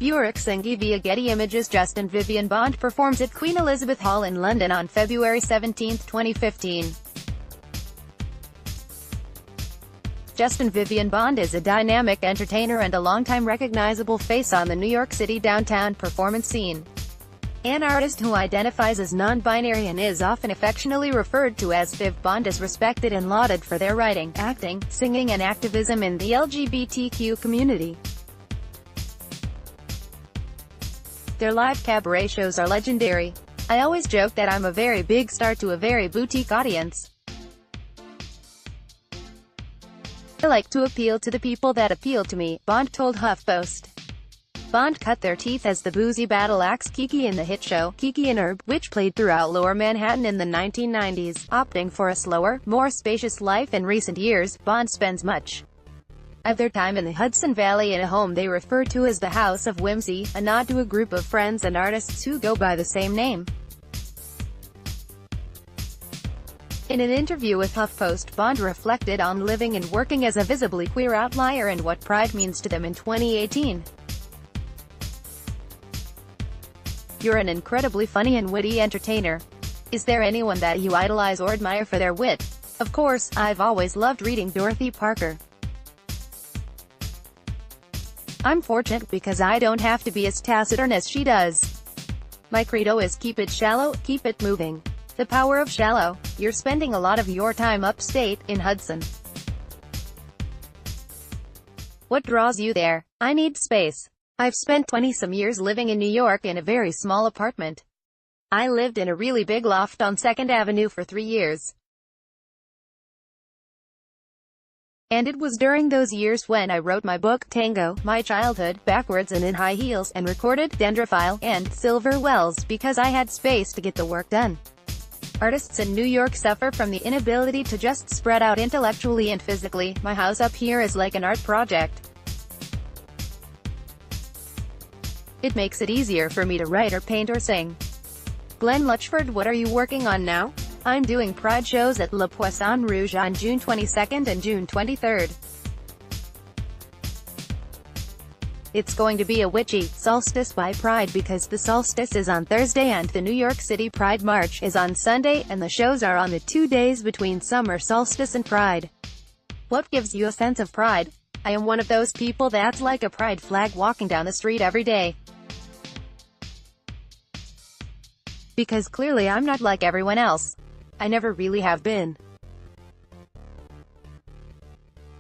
Burak Cingi via Getty Images. Justin Vivian Bond performs at Queen Elizabeth Hall in London on February 17, 2015. Justin Vivian Bond is a dynamic entertainer and a longtime recognizable face on the New York City downtown performance scene. An artist who identifies as non-binary and is often affectionately referred to as Viv, Bond is respected and lauded for their writing, acting, singing and activism in the LGBTQ community. Their live cabaret shows are legendary. I always joke that I'm a very big star to a very boutique audience. I like to appeal to the people that appeal to me, Bond told HuffPost. Bond cut their teeth as the boozy battle axe Kiki in the hit show, Kiki and Herb, which played throughout Lower Manhattan in the 1990s. Opting for a slower, more spacious life in recent years, Bond spends much of their time in the Hudson Valley in a home they refer to as the House of Whimsy, a nod to a group of friends and artists who go by the same name. In an interview with HuffPost, Bond reflected on living and working as a visibly queer outlier and what pride means to them in 2018. You're an incredibly funny and witty entertainer. Is there anyone that you idolize or admire for their wit? Of course, I've always loved reading Dorothy Parker. I'm fortunate because I don't have to be as taciturn as she does. My credo is keep it shallow, keep it moving. The power of shallow. You're spending a lot of your time upstate, in Hudson. What draws you there? I need space. I've spent 20-some years living in New York in a very small apartment. I lived in a really big loft on 2nd Avenue for 3 years. And it was during those years when I wrote my book, Tango, My Childhood, Backwards and in High Heels, and recorded Dendrophile and Silver Wells because I had space to get the work done. Artists in New York suffer from the inability to just spread out intellectually and physically. My house up here is like an art project. It makes it easier for me to write or paint or sing. Glenn Luchford, what are you working on now? I'm doing Pride shows at Le Poisson Rouge on June 22nd and June 23rd. It's going to be a witchy solstice by Pride because the solstice is on Thursday and the New York City Pride March is on Sunday, and the shows are on the 2 days between summer solstice and Pride. What gives you a sense of pride? I am one of those people that's like a pride flag walking down the street every day. Because clearly I'm not like everyone else. I never really have been.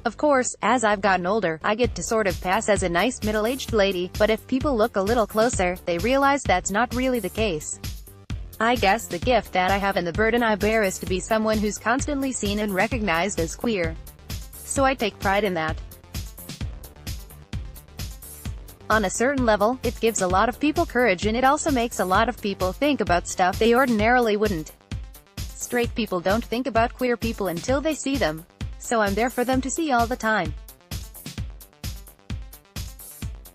Of course, as I've gotten older, I get to sort of pass as a nice middle-aged lady, but if people look a little closer, they realize that's not really the case. I guess the gift that I have and the burden I bear is to be someone who's constantly seen and recognized as queer. So I take pride in that. On a certain level, it gives a lot of people courage and it also makes a lot of people think about stuff they ordinarily wouldn't. Straight people don't think about queer people until they see them. So I'm there for them to see all the time.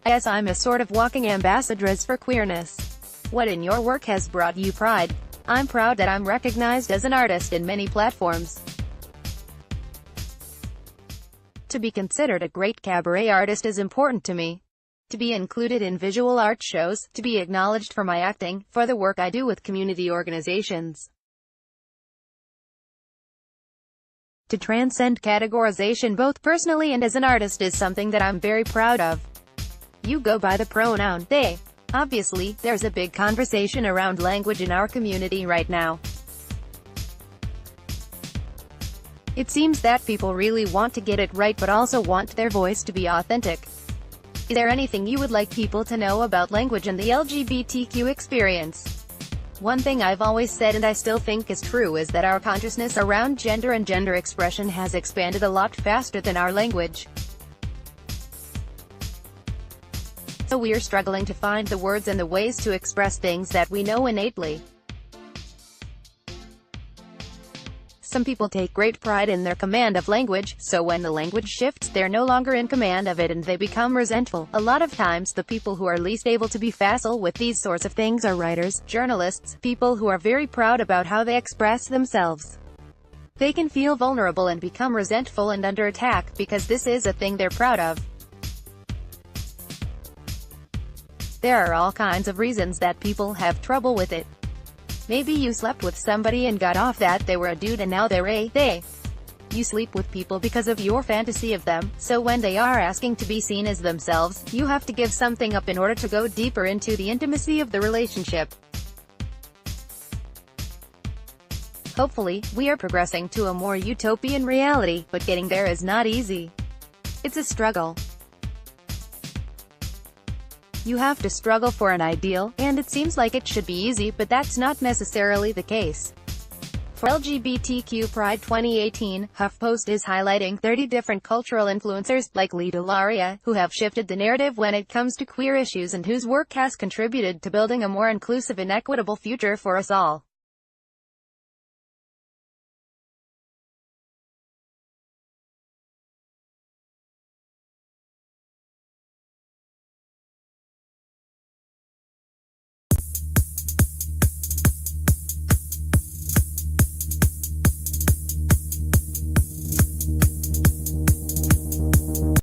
I guess I'm a sort of walking ambassadress for queerness. What in your work has brought you pride? I'm proud that I'm recognized as an artist in many platforms. To be considered a great cabaret artist is important to me. To be included in visual art shows, to be acknowledged for my acting, for the work I do with community organizations. To transcend categorization both personally and as an artist is something that I'm very proud of. You go by the pronoun they. Obviously, there's a big conversation around language in our community right now. It seems that people really want to get it right but also want their voice to be authentic. Is there anything you would like people to know about language and the LGBTQ experience? One thing I've always said and I still think is true is that our consciousness around gender and gender expression has expanded a lot faster than our language. So we're struggling to find the words and the ways to express things that we know innately. Some people take great pride in their command of language, so when the language shifts, they're no longer in command of it and they become resentful. A lot of times, the people who are least able to be facile with these sorts of things are writers, journalists, people who are very proud about how they express themselves. They can feel vulnerable and become resentful and under attack, because this is a thing they're proud of. There are all kinds of reasons that people have trouble with it. Maybe you slept with somebody and got off that they were a dude and now they're a they. You sleep with people because of your fantasy of them, so when they are asking to be seen as themselves, you have to give something up in order to go deeper into the intimacy of the relationship. Hopefully, we are progressing to a more utopian reality, but getting there is not easy. It's a struggle. You have to struggle for an ideal, and it seems like it should be easy, but that's not necessarily the case. For LGBTQ Pride 2018, HuffPost is highlighting 30 different cultural influencers, like Lita Laria, who have shifted the narrative when it comes to queer issues and whose work has contributed to building a more inclusive and equitable future for us all.